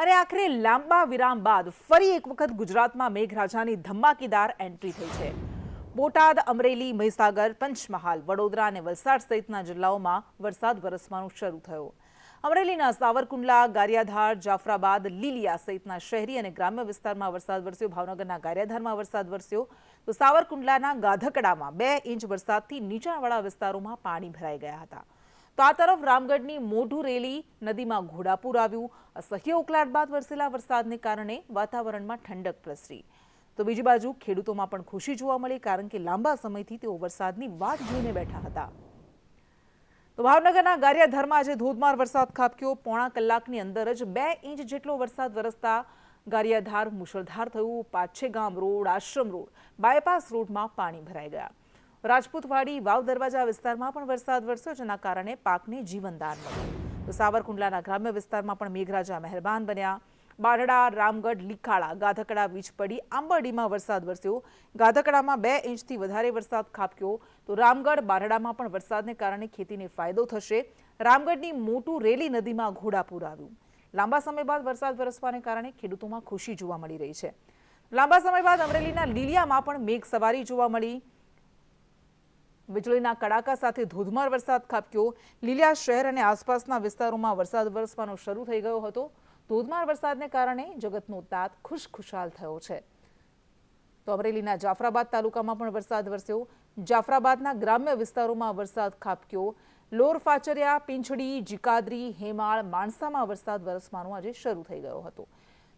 અને આખરે લાંબા વિરામ બાદ ફરી એક વખત ગુજરાતમાં મેઘરાજાની ધમાકેદાર એન્ટ્રી થઈ છે। બોટાદ, અમરેલી, મહીસાગર, પંચમહાલ, વડોદરા અને વલસાડ સહિતના જિલ્લાઓમાં વરસાદ વરસવાનું શરૂ થયો। અમરેલીના સાવરકુંડલા, ગારિયાધાર, જાફરાબાદ, લીલિયા સહિતના શહેરી અને ગ્રામ્ય વિસ્તારમાં વરસાદ વરસ્યો। ભાવનગરના ગારિયાધારમાં વરસાદ વરસ્યો તો સાવરકુંડલાના ગાધકડામાં 2 ઇંચ વરસાદથી નીચાણવાળા વિસ્તારોમાં પાણી ભરાઈ ગયા હતા। તો આ તરફ રામગઢની મોઢુરેલી નદીમાં ઘોડાપૂર આવ્યું। અસહ્ય ઉકળાટ બાદ વરસેલા વરસાદને કારણે વાતાવરણમાં ઠંડક પ્રસરી તો બીજી બાજુ ખેડૂતોમાં પણ ખુશી જોવા મળી, કારણ કે લાંબા સમયથી તેઓ વરસાદની વાટ જોઈને બેઠા હતા। તો ભાવનગરના ગારિયાધારમાં આજે ધોધમાર વરસાદ ખાબક્યો। પોણા કલાકની અંદર જ 2 ઇંચ જેટલો વરસાદ વરસતા ગારિયાધાર મુશળધાર થયું। પાછેગામ રોડ, આશ્રમ રોડ, બાયપાસ રોડમાં પાણી ભરાઈ ગયા। રાજપૂતવાડી, વાવ દરવાજા વિસ્તારમાં પણ વરસાદ વરસ્યો, જેના કારણે પાકને જીવનદાન મળ્યું। તો સાવરકુંડલાના ગ્રામ્ય વિસ્તારમાં પણ મેઘરાજા મહેરબાન બન્યા। બારડા, રામગઢ, લીખાળા, ગાધકડા, વીજપડી, આંબરડીમાં વરસાદ વરસ્યો। ગાધકડામાં 2 ઇંચથી વધારે વરસાદ ખાબક્યો તો રામગઢ, બારડામાં પણ વરસાદને કારણે ખેતીને ફાયદો થશે। રામગઢની મોઢુરેલી નદીમાં ઘોડાપૂર આવ્યું। લાંબા સમય બાદ વરસાદ વરસવાને કારણે ખેડૂતોમાં ખુશી જોવા મળી રહી છે। લાંબા સમય બાદ અમરેલીના લીલિયામાં પણ મેઘ સવારી જોવા મળી। વીજળીના કડાકા સાથે ધોધમાર વરસાદ ખાબક્યો। લીલિયા શહેર અને આસપાસના વિસ્તારોમાં વરસાદ વરસવાનો શરૂ થઈ ગયો હતો। ધોધમાર વરસાદને કારણે જગતનો તાત ખુશખુશાલ થયો છે। તો અમરેલીના જાફરાબાદ તાલુકામાં પણ વરસાદ વરસ્યો। જાફરાબાદના ગ્રામ્ય વિસ્તારોમાં વરસાદ ખાબક્યો। લોર, ફાચરિયા, પીંછડી, જીકાદરી, હેમાળ, માણસામાં વરસાદ વરસવાનો આજે શરૂ થઈ ગયો હતો।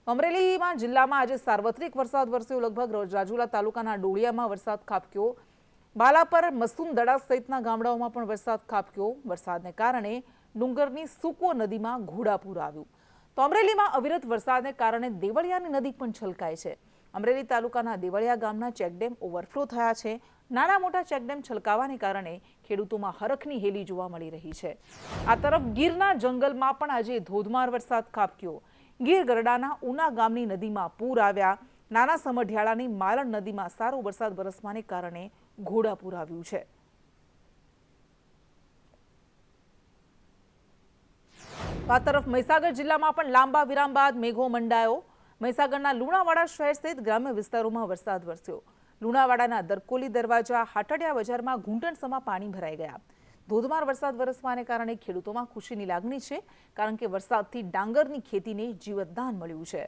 અમરેલીમાં જિલ્લામાં આજે સાર્વત્રિક વરસાદ વરસ્યો। લગભગ રાજુલા તાલુકાના ડોળિયામાં વરસાદ ખાબક્યો। બાલાપર, મસુમદડા સહિતના ગામડાઓમાં પણ વરસાદ ખાબક્યો। વરસાદને કારણે ડુંગરની સુકો નદીમાં ઘોડાપૂર આવ્યું। તો અમરેલીમાં અવિરત વરસાદને કારણે દેવળિયાની નદી પણ છલકાય છે। અમરેલી તાલુકાના દેવળિયા ગામના ચેકડેમ ઓવરફ્લો થયા છે। નાના મોટા ચેકડેમ છલકાવાને કારણે ખેડૂતોમાં હરખની હેલી જોવા મળી રહી છે। આ તરફ ગીરના જંગલમાં પણ આજે ધોધમાર વરસાદ ખાબક્યો। ગીર ગરડાના ઉના ગામની નદીમાં પૂર આવ્યા। નાના સમઢિયાળાની માલણ નદીમાં સારો વરસાદ વરસવાને કારણે ઘોડાપૂર આવ્યું છે। આ તરફ મહીસાગર જિલ્લામાં પણ લાંબા વિરામ બાદ મેઘો મંડાયો। મહીસાગરના લુણાવાડા શહેર સહિત ગ્રામ્ય વિસ્તારોમાં વરસાદ વરસ્યો। લુણાવાડાના દરકોલી દરવાજા, હાટડિયા બજારમાં ઘૂંટણસમા પાણી ભરાઈ ગયા। ધોધમાર વરસાદ વરસવાને કારણે ખેડૂતોમાં ખુશીની લાગણી છે, કારણ કે વરસાદથી ડાંગરની ખેતીને જીવતદાન મળ્યું છે।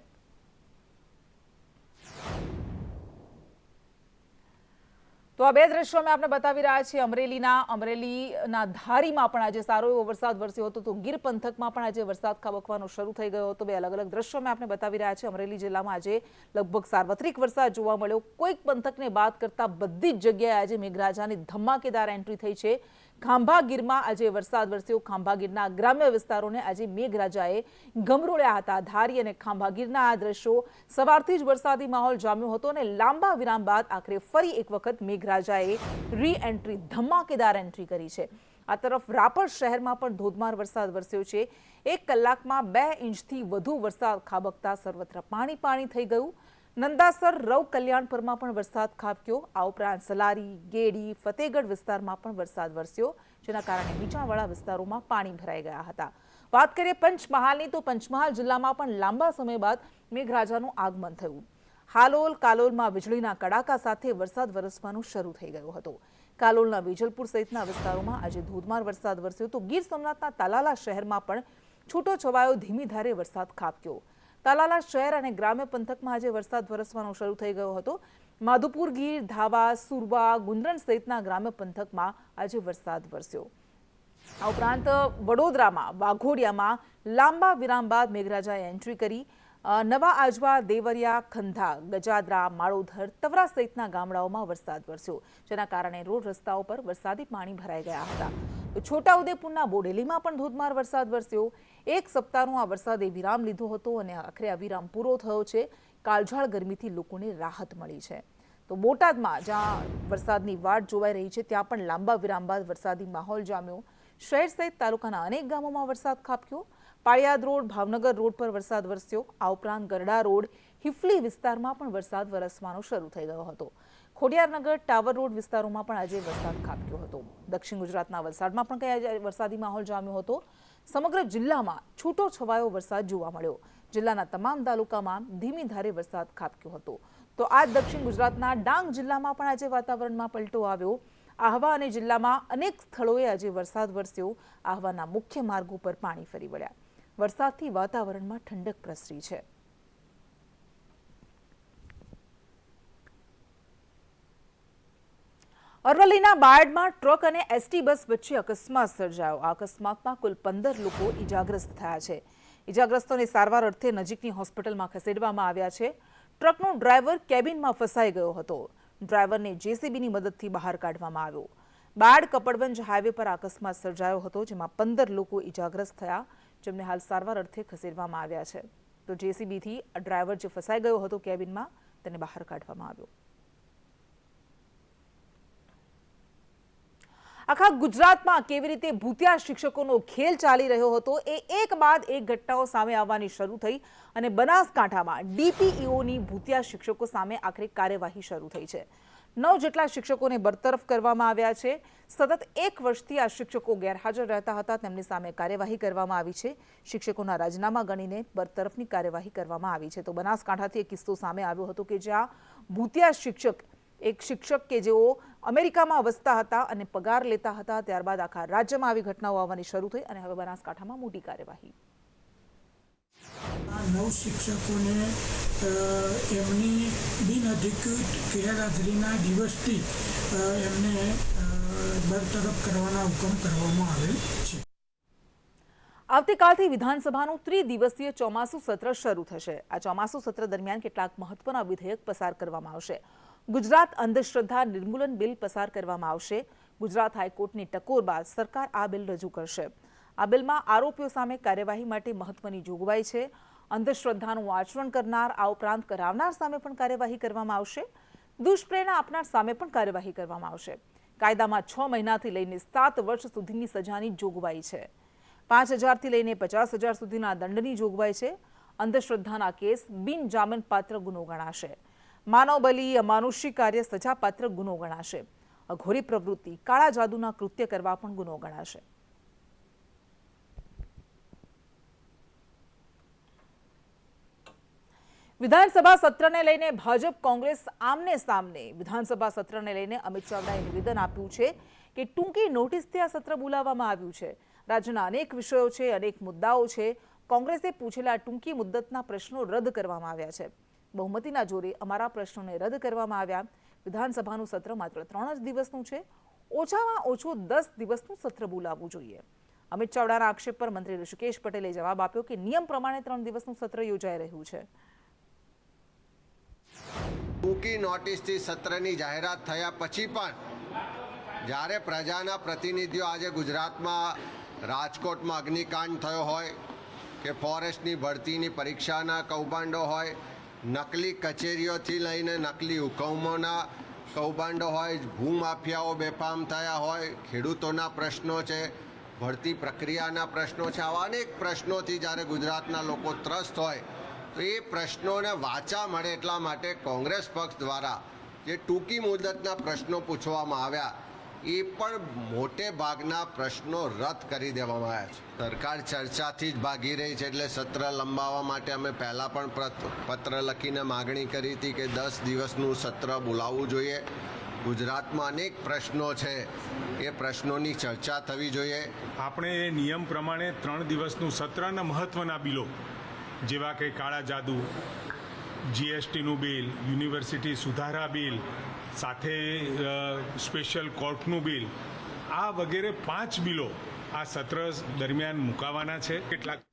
તો આ 2 દ્રશ્યો અમે આપને બતાવી રહ્યા છીએ। અમરેલીના ધારીમાં પણ આજે સારો એવો વરસાદ વરસ્યો હતો, તો ગીર પંથકમાં પણ આજે વરસાદ ખાબકવાનો શરૂ થઈ ગયો હતો। 2 અલગ અલગ દ્રશ્યો અમે આપને બતાવી રહ્યા છીએ। અમરેલી જિલ્લામાં આજે લગભગ સાર્વત્રિક વરસાદ જોવા મળ્યો। કોઈક પંથકને બાદ કરતા બધી જ જગ્યાએ આજે મેઘરાજાની ધમાકેદાર એન્ટ્રી થઈ છે। ખાંભા ગીરમાં આજે વરસાદ વરસ્યો। ખાંભા ગીરના ગ્રામ્ય વિસ્તારોને આજે મેઘરાજાએ ગમરોળ્યા હતા। ધારી અને ખાંભા ગીરના આ દ્રશ્યો સવારથી જ વરસાદી માહોલ જામ્યો હતો અને લાંબા વિરામ બાદ આખરે ફરી એક વખત મેઘરાજાએ રી-એન્ટ્રી, ધમાકેદાર એન્ટ્રી કરી છે। આ તરફ રાપર શહેરમાં પણ ધોધમાર વરસાદ વરસ્યો છે। 1 કલાકમાં 2 ઇંચથી વધુ વરસાદ ખાબકતા સર્વત્ર પાણી પાણી થઈ ગયું। નંદાસર, રવ કલ્યાણપુરમાં પણ વરસાદ ખાબક્યો। આ ઉપરાંત સલારી, ગેડી, ફતેગઢ વિસ્તારમાં પણ વરસાદ વરસ્યો, જેના કારણે નીચાણવાળા વિસ્તારોમાં પાણી ભરાઈ ગયા હતા। વાત કરીએ પંચમહાલની, તો પંચમહાલ જિલ્લામાં પણ લાંબા સમય બાદ મેઘરાજાનું આગમન થયું। હાલોલ, કાલોલમાં વીજળીના કડાકા સાથે વરસાદ વરસવાનું શરૂ થઈ ગયો હતો। કાલોલના વેજલપુર સહિતના વિસ્તારોમાં આજે ધોધમાર વરસાદ વરસ્યો તો ગીર સોમનાથના તાલાલા શહેરમાં પણ છૂટો છવાયો ધીમી ધારે વરસાદ ખાબક્યો। તાલાલા શહેર અને ગ્રામ્ય પંથકમાં આજે વરસાદ વરસવાનો શરૂ થઈ ગયો હતો। માધુપુર ગીર, ધાવા, સુરવા, ગુંદરણ સહિતના ગ્રામ્ય પંથકમાં આજે વરસાદ વરસ્યો। આ ઉપરાંત વડોદરામાં વાઘોડિયામાં લાંબા વિરામ બાદ મેઘરાજાએ એન્ટ્રી કરી। નવા આજવા, દેવરિયા, ખંધા, ગજાદરા, માળોધર, તવરા સહિતના ગામડાઓમાં વરસાદ વરસ્યો, જેના કારણે રોડ રસ્તાઓ પર વરસાદી પાણી ભરાઈ ગયા હતા। તો છોટાઉદેપુરના બોડેલીમાં પણ ધોધમાર વરસાદ વરસ્યો। 1 સપ્તાહનો આ વરસાદે વિરામ લીધો હતો અને આખરે આ વિરામ પૂરો થયો છે। કાળઝાળ ગરમીથી લોકોને રાહત મળી છે। તો બોટાદમાં જ્યાં વરસાદની વાટ જોવાઈ રહી છે, ત્યાં પણ લાંબા વિરામ બાદ વરસાદી માહોલ જામ્યો। શહેર સહિત તાલુકાના અનેક ગામોમાં વરસાદ ખાબક્યો। પાળિયાદ રોડ, ભાવનગર રોડ પર વરસાદ વરસ્યો। આ ઉપરાંત ગરડા રોડ, હિફલી વિસ્તારમાં પણ વરસાદ વરસવાનો શરૂ થઈ ગયો હતો। ખોડિયારનગર, ટાવર રોડ વિસ્તારોમાં પણ આજે વરસાદ ખાબક્યો હતો। દક્ષિણ ગુજરાતના વલસાડમાં પણ વરસાદી માહોલ જામ્યો હતો। સમગ્ર જિલ્લામાં છૂટો છવાયો વરસાદ જોવા મળ્યો। જિલ્લાના તમામ તાલુકામાં ધીમી ધારે વરસાદ ખાબક્યો હતો. તો આ દક્ષિણ ગુજરાતના ડાંગ જિલ્લામાં પણ આજે વાતાવરણમાં પલટો આવ્યો. આહવા અને જિલ્લામાં અનેક સ્થળોએ આજે વરસાદ વરસ્યો. આહવાના મુખ્ય માર્ગો પર પાણી ફરી વળ્યા. વરસાદથી વાતાવરણમાં ઠંડક પ્રસરી છે. અરવલ્લીના બાયડમાં ટ્રક અને એસટી બસ વચ્ચે અકસ્માત સર્જાયો. આ અકસ્માતમાં કુલ 15 લોકો ઈજાગ્રસ્ત થયા છે. ઈજાગ્રસ્તોને સારવાર અર્થે નજીકની હોસ્પિટલમાં ખસેડવામાં આવ્યા છે. ટ્રકનો ડ્રાઈવર કેબિનમાં ફસાઈ ગયો હતો. ડ્રાઈવરને જેસીબીની મદદથી બહાર કાઢવામાં આવ્યો. બાયડ કપડવંજ હાઈવે પર અકસ્માત સર્જાયો હતો, જેમાં 15 લોકો ઈજાગ્રસ્ત થયા, જેમને હાલ સારવાર અર્થે ખસેડવામાં આવ્યા છે. તો જેસીબીથી ડ્રાઈવર જે ફસાઈ ગયો હતો કેબિનમાં, તેને બહાર કાઢવામાં આવ્યો. આખા ગુજરાતમાં કેવી રીતે ભૂતિયા શિક્ષકોનો ખેલ ચાલી રહ્યો હતો એ એક બાદ એક ઘટનાઓ સામે આવવાની શરૂ થઈ અને બનાસકાંઠામાં ડીપીઈઓની ભૂતિયા શિક્ષકો સામે આખરે કાર્યવાહી શરૂ થઈ છે. 9 જેટલા શિક્ષકોને બરતરફ કરવામાં આવ્યા છે. સતત 1 વર્ષથી આ શિક્ષકો ગેરહાજર રહેતા હતા, તેમની સામે કાર્યવાહી કરવામાં આવી છે. શિક્ષકોના રાજીનામા ગણીને બરતરફની કાર્યવાહી કરવામાં આવી છે. તો બનાસકાંઠાથી એક કિસ્સો સામે આવ્યો હતો કે જ્યાં ભૂતિયા શિક્ષક, એક શિક્ષક કે જેઓ અમેરિકામાં વસતા હતા અને પગાર લેતા હતા, ત્યારબાદ આખા રાજ્યમાં આવી ઘટનાઓ આવવાની શરૂ થઈ અને હવે બનાસકાંઠામાં મોટી કાર્યવાહી. 9 શિક્ષકોને એમની બિનઅધિકૃત ગેરહાજરીના દિવસથી એમને બરતરફ કરવાના હુકમ કરવામાં આવેલ છે. આવતીકાલથી વિધાનસભાનું 3 દિવસીય ચોમાસુ સત્ર શરૂ થશે. આ ચોમાસુ સત્ર દરમિયાન કેટલાક મહત્વના વિધેયક પસાર કરવામાં આવશે. ગુજરાત અંધશ્રદ્ધા નિર્મૂલન બિલ પસાર કરવામાં આવશે. ગુજરાત હાઈકોર્ટની ટકોર બાદ સરકાર આ બિલ રજૂ કરશે. આ બિલમાં આરોપીઓ સામે કાર્યવાહી માટે મહત્વની જોગવાઈ છે. અંધશ્રદ્ધાનું આચરણ કરનાર, આ ઉપરાંત કરાવનાર સામે પણ કાર્યવાહી કરવામાં આવશે. દુષ્પ્રેરણા આપનાર સામે પણ કાર્યવાહી કરવામાં આવશે. કાયદામાં 6 મહિનાથી લઈને 7 વર્ષ સુધીની સજાની જોગવાઈ છે. 5,000થી લઈને 50,000 સુધીના દંડની જોગવાઈ છે. અંધશ્રદ્ધાના કેસ બિનજામીનપાત્ર ગુનો ગણાશે. માનવ બલી, અમાનુષી કાર્ય સજાપાત્ર ગુનો ગણાશે. અઘોરી પ્રવૃત્તિ, કાળા જાદુના કૃત્ય કરવા પણ ગુનો ગણાશે. વિધાનસભા સત્રને લઈને ભાજપ કોંગ્રેસ આમને સામને. વિધાનસભા સત્રને લઈને અમિત ચાવડાએ નિવેદન આપ્યું છે કે ટૂંકી નોટિસથી આ સત્ર બોલાવવામાં આવ્યું છે. રાજ્યના અનેક વિષયો છે, અનેક મુદ્દાઓ છે. કોંગ્રેસે પૂછેલા ટૂંકી મુદ્દતના પ્રશ્નો રદ કરવામાં આવ્યા છે. બહુમતીના જોરે અમારા પ્રશ્નોને રદ કરવામાં આવ્યા. વિધાનસભાનું સત્ર માત્ર 3 જ દિવસનું છે. ઓછામાં ઓછું 10 દિવસનું સત્ર બોલાવવું જોઈએ. અમિત ચાવડાના આક્ષેપ પર મંત્રી ઋષિકેશ પટેલે જવાબ આપ્યો કે નિયમ પ્રમાણે 3 દિવસનું સત્ર યોજાઈ રહ્યું છે. ટૂંકી નોટિસથી સત્રની જાહેરાત થયા પછી પણ જ્યારે પ્રજાના પ્રતિનિધિઓ આજે ગુજરાતમાં રાજકોટમાં અગ્નિકાંડ થયો હોય કે ફોરેસ્ટની ભરતીની પરીક્ષાના કૌભાંડો હોય, નકલી કચેરીઓથી લઈને નકલી હુકમોના કૌભાંડો હોય, ભૂમાફિયાઓ બેફામ થયા હોય, ખેડૂતોના પ્રશ્નો છે, ભરતી પ્રક્રિયાના પ્રશ્નો છે, આવા અનેક પ્રશ્નોથી જ્યારે ગુજરાતના લોકો ત્રસ્ત હોય તો એ પ્રશ્નોને વાચા મળે એટલા માટે કોંગ્રેસ પક્ષ દ્વારા જે ટૂંકી મુદતના પ્રશ્નો પૂછવામાં આવ્યા એ પણ મોટે ભાગના પ્રશ્નો રદ કરી દેવામાં આવ્યા છે. સરકાર ચર્ચાથી જ ભાગી રહી છે, એટલે સત્ર લંબાવવા માટે અમે પહેલાં પણ પત્ર લખીને માગણી કરી હતી કે 10 દિવસનું સત્ર બોલાવવું જોઈએ. ગુજરાતમાં અનેક પ્રશ્નો છે, એ પ્રશ્નોની ચર્ચા થવી જોઈએ. આપણે એ નિયમ પ્રમાણે 3 દિવસનું સત્ર અને મહત્ત્વના બિલો જેવા કે કાળા જાદુ, જીએસટીનું બિલ, યુનિવર્સિટી સુધારા બિલ, સાથે સ્પેશિયલ કોર્ટનું બિલ, આ વગેરે 5 બિલો આ સત્ર દરમિયાન મુકાવાના છે. કેટલાક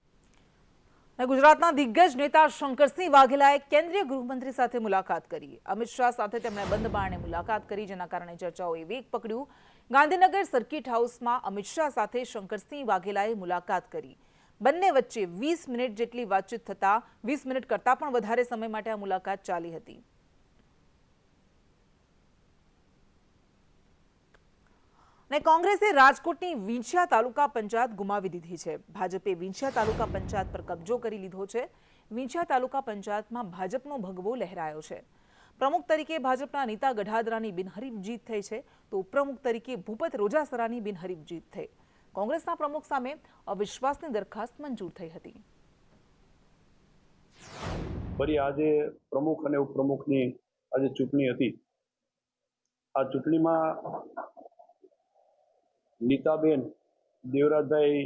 ગુજરાતના દિગ્ગજ નેતા શંકરસિંહ વાઘેલાએ કેન્દ્રીય ગૃહમંત્રી સાથે મુલાકાત કરી. અમિત શાહ સાથે તેમણે બંધ બારણે મુલાકાત કરી, જેના કારણે ચર્ચાઓએ વેગ પકડ્યું. ગાંધીનગર સર્કિટ હાઉસમાં અમિત શાહ સાથે શંકરસિંહ વાઘેલાએ મુલાકાત કરી. બંને વચ્ચે 20 મિનિટ જેટલી વાતચીત થતા 20 મિનિટ કરતાં પણ વધારે સમય માટે આ મુલાકાત ચાલી હતી. અને કોંગ્રેસે રાજકોટની વિંછિયા તાલુકા પંચાયત ગુમાવી દીધી છે. ભાજપે વિંછિયા તાલુકા પંચાયત પર કબજો કરી લીધો છે. વિંછિયા તાલુકા પંચાયતમાં ભાજપનો ભગવો લહેરાયો છે. પ્રમુખ તરીકે ભાજપના નીતા ગઢાદરાની બિનહરીફ જીત થઈ છે, તો ઉપપ્રમુખ તરીકે ભૂપત રોજાસરાની બિનહરીફ જીત થઈ. કોંગ્રેસના પ્રમુખ સામે અવિશ્વાસની દરખાસ્ત મંજૂર થઈ હતી. ફરી આજે પ્રમુખ અને ઉપપ્રમુખની આજે ચૂંટણી હતી. આ ચૂંટણીમાં નીતાબેન દેવરાજભાઈ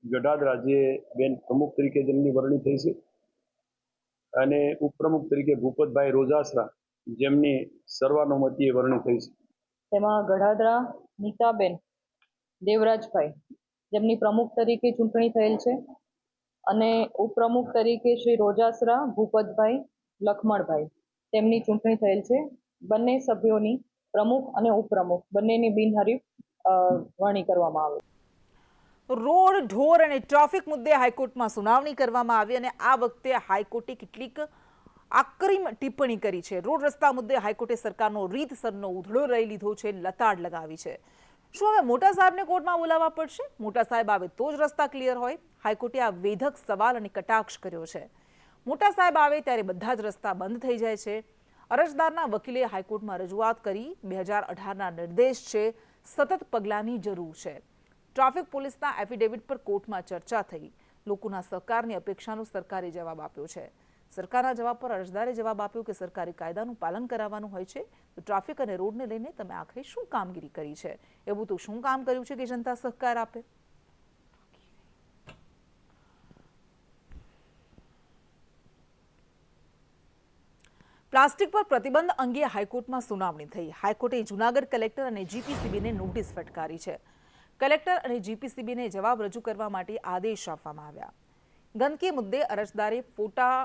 ગઢાદરા જે બેન પ્રમુખ તરીકે જેમની વરણી થઈ છે અને ઉપપ્રમુખ તરીકે ભૂપતભાઈ રોજાસરા જેમની સર્વાનુમતિએ વરણી થઈ છે. તેમાં ગઢાદરા નીતાબેન દેવરાજભાઈ જેમની પ્રમુખ તરીકે ચૂંટણી થયેલ છે અને ઉપપ્રમુખ તરીકે શ્રી રોજાસરા ભૂપતભાઈ લખમણભાઈ તેમની ચૂંટણી થયેલ છે. બંને સભ્યોની પ્રમુખ અને ઉપપ્રમુખ બંનેની બિનહરીફ વરણી કરવામાં આવે. રોડ ઢોર અને ટ્રાફિક મુદ્દે હાઈકોર્ટમાં સુનાવણી કરવામાં આવી અને આ વખતે હાઈકોર્ટે કેટલીક આકરી ટિપ્પણી કરી છે. રોડ રસ્તા મુદ્દે હાઈકોર્ટે સરકારનો રીતસરનો ઉધડો લઈ લીધો છે, લતાડ લગાવી છે. શું હવે મોટા સાહેબને કોર્ટમાં બોલાવવા પડશે? મોટા સાહેબ આવે તો જ રસ્તા ક્લિયર હોય? હાઈકોર્ટે આ વેધક સવાલ અને કટાક્ષ કર્યો છે. મોટા સાહેબ આવે ત્યારે બધા જ રસ્તા બંધ થઈ જાય છે. અરજદારના વકીલે હાઈકોર્ટમાં રજૂઆત કરી. 2018ના નિર્દેશ છે, સતત પગલાંની જરૂર છે. ટ્રાફિક પોલીસના એફિડેવિટ પર કોર્ટમાં ચર્ચા થઈ. લોકોના સહકારની અપેક્ષાનો સરકારે જવાબ આપ્યો છે. સરકારના જવાબ પર અરજદારે જવાબ આપ્યો કે સરકારી કાયદાનું પાલન કરાવવાનું હોય છે. તો ટ્રાફિક અને રોડને લઈને તમે આખરે શું કામગીરી કરી છે? એવું તો શું કામ કર્યું છે કે જનતા સહકાર આપે? પ્લાસ્ટિક પર પ્રતિબંધ અંગે હાઈકોર્ટમાં સુનાવણી થઈ. હાઈકોર્ટે જૂનાગઢ કલેક્ટર અને જીપીસીબીને નોટિસ ફટકારી છે. કલેક્ટર અને જીપીસીબીને જવાબ રજૂ કરવા માટે આદેશ આપવામાં આવ્યા. ગંદકી મુદ્દે અરજદારે ફોટા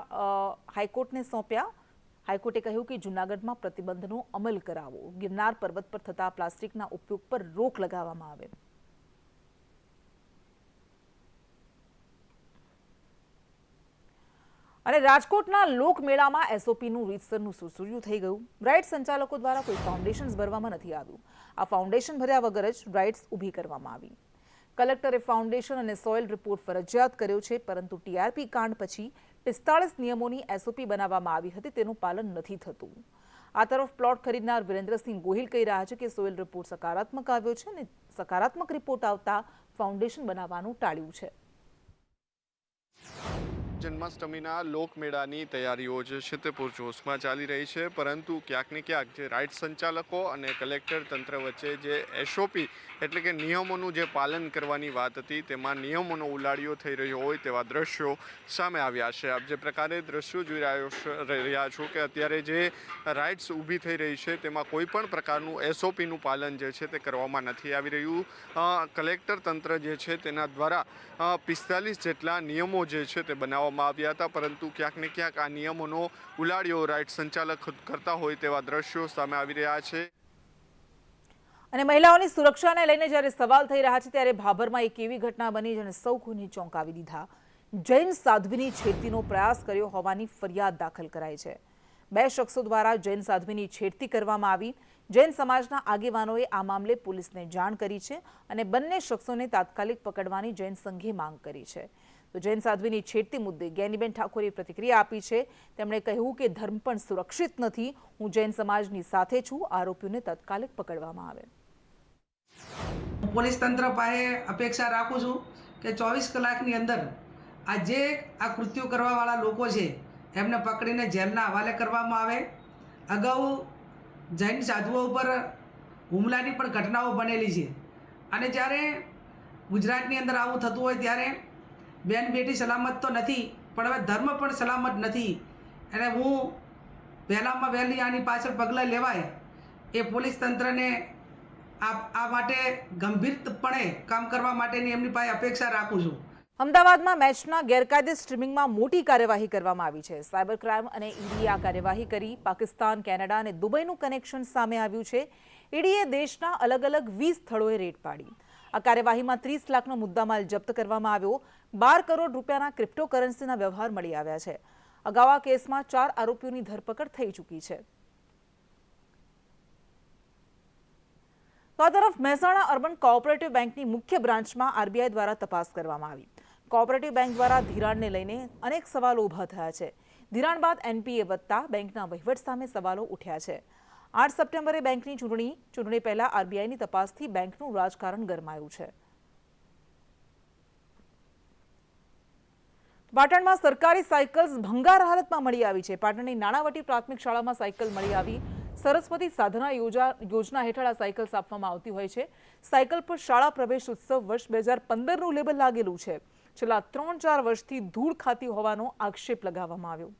હાઈકોર્ટને સોંપ્યા. હાઈકોર્ટે કહ્યું કે જૂનાગઢમાં પ્રતિબંધનો અમલ કરાવો. ગિરનાર પર્વત પર થતા પ્લાસ્ટિકના ઉપયોગ પર રોક લગાવવામાં આવે. અને રાજકોટના લોકમેળામાં એસઓપીનું રીતસરનું સુરસુર્યું થઈ ગયું. રાઇડ સંચાલકો દ્વારા કોઈ ફાઉન્ડેશન ભરવામાં નથી આવ્યું. આ ફાઉન્ડેશન ભર્યા વગર જ રાઇડ્સ ઊભી કરવામાં આવી. કલેક્ટરે ફાઉન્ડેશન અને સોઇલ રિપોર્ટ ફરજિયાત કર્યો છે, પરંતુ ટીઆરપી કાંડ પછી 45 નિયમોની એસઓપી બનાવવામાં આવી હતી, તેનું પાલન નથી થતું. આ તરફ પ્લોટ ખરીદનાર વિરેન્દ્રસિંહ ગોહિલ કહી રહ્યા છે કે સોઇલ રિપોર્ટ સકારાત્મક આવ્યો છે અને સકારાત્મક રિપોર્ટ આવતા ફાઉન્ડેશન બનાવવાનું ટાળ્યું છે. જન્માષ્ટમીના લોકમેળાની તૈયારીઓ જે છે તે પૂરજોશમાં ચાલી રહી છે, પરંતુ ક્યાંક ને ક્યાંક જે રાઇડ સંચાલકો અને કલેક્ટર તંત્ર વચ્ચે જે એસઓપી એટલે કે નિયમોનું જે પાલન કરવાની વાત હતી તેમાં નિયમોનો ઉલાળ્યો થઈ રહ્યો હોય તેવા દ્રશ્યો સામે આવ્યા છે. આપ જે પ્રકારે દ્રશ્યો જોઈ રહ્યા છો કે અત્યારે જે રાઇડ્સ ઊભી થઈ રહી છે તેમાં કોઈ પણ પ્રકારનું એસઓપીનું પાલન જે છે તે કરવામાં નથી આવી રહ્યું. કલેક્ટર તંત્ર જે છે તેના દ્વારા 45 જેટલા નિયમો જે છે તે બનાવવામાં આવ્યા હતા, પરંતુ ક્યાંક ને ક્યાંક આ નિયમોનો ઉલાળ્યો રાઇડ સંચાલક કરતા હોય તેવા દ્રશ્યો સામે આવી રહ્યા છે. અને મહિલાઓની સુરક્ષાને લઈને જ્યારે સવાલ થઈ રહ્યા છે ત્યારે ભાભરમાં એક એવી ઘટના બની જેને સૌ કોઈને ચોંકાવી દીધા. જૈન સાધ્વીની છેડતીનો પ્રયાસ કર્યો હોવાની ફરિયાદ દાખલ કરાઈ છે. 2 શખ્સો દ્વારા જૈન સાધ્વીની છેડતી કરવામાં આવી. જૈન સમાજના આગેવાનોએ આ મામલે પોલીસને જાણ કરી છે અને બંને શખ્સોને તાત્કાલિક પકડવાની જૈન સંઘે માંગ કરી છે. તો જૈન સાધ્વીની છેડતી મુદ્દે જ્ઞાનીબેન ઠાકોરે પ્રતિક્રિયા આપી છે. તેમણે કહ્યું કે ધર્મ પણ સુરક્ષિત નથી. હું જૈન સમાજની સાથે છું. આરોપીઓને તાત્કાલિક પકડવામાં આવે. પોલીસ તંત્ર પાસે અપેક્ષા રાખું છું કે 24 કલાકની અંદર આ કૃત્યો કરવાવાળા લોકો છે એમને પકડીને જેલના હવાલે કરવામાં આવે. અગાઉ જૈન સાધુઓ ઉપર હુમલાની પણ ઘટનાઓ બનેલી છે અને જ્યારે ગુજરાતની અંદર આવું થતું હોય ત્યારે બેન બેટી સલામત તો નથી, પણ હવે ધર્મ પણ સલામત નથી. અને હું વહેલામાં વહેલી આની પાછળ પગલાં લેવાય એ પોલીસ તંત્રને આ માટે ગંભીરપણે કામ કરવા માટેની એમની પાસે અપેક્ષા રાખું છું. અમદાવાદમાં મેચના ગેરકાયદે સ્ટ્રીમિંગમાં મોટી કાર્યવાહી કરવામાં આવી છે. સાયબર ક્રાઇમ અને ઈડીએ આ કાર્યવાહી કરી. પાકિસ્તાન, કેનેડા અને દુબઈનું કનેક્શન સામે આવ્યું છે. ઈડીએ દેશના અલગ અલગ 20 સ્થળોએ રેડ પાડી. આ કાર્યવાહીમાં 30 લાખનો મુદ્દામાલ જપ્ત કરવામાં આવ્યો. 12 કરોડ રૂપિયાના ક્રિપ્ટોકરન્સીના વ્યવહાર મળી આવ્યા છે. અગાઉ આ કેસમાં 4 આરોપીઓની ધરપકડ થઈ ચૂકી છે. તો આ તરફ મહેસાણા અર્બન કોઓપરેટિવ બેંકની મુખ્ય બ્રાન્ચમાં આરબીઆઈ દ્વારા તપાસ કરવામાં આવી. કોઓપરેટિવ બેંક દ્વારા ધિરાણને લઈને અનેક સવાલો ઊભા થયા છે. ધિરાણ બાદ એનપીએ વધતા બેંકના વહીવટ સામે સવાલો ઉઠ્યા છે. 8 સપ્ટેમ્બરે બેંકની ચૂંટણી પહેલા આરબીઆઈની તપાસથી બેંકનું રાજકારણ ગરમાયું છે. પાટણમાં સરકારી સાયકલ્સ ભંગાર હાલતમાં મળી આવી છે. પાટણની નાણાવટી પ્રાથમિક શાળામાં સાયકલ મળી આવી. સરસ્વતી સાધના યોજના હેઠળ આ સાયકલ્સ આપવામાં આવતી હોય છે. સાયકલ પર શાળા પ્રવેશ ઉત્સવ વર્ષ 2015નું લેબલ લાગેલું છે. છેલ્લા 3-4 વર્ષથી ધૂળ ખાતી હોવાનો આક્ષેપ લગાવવામાં આવ્યો.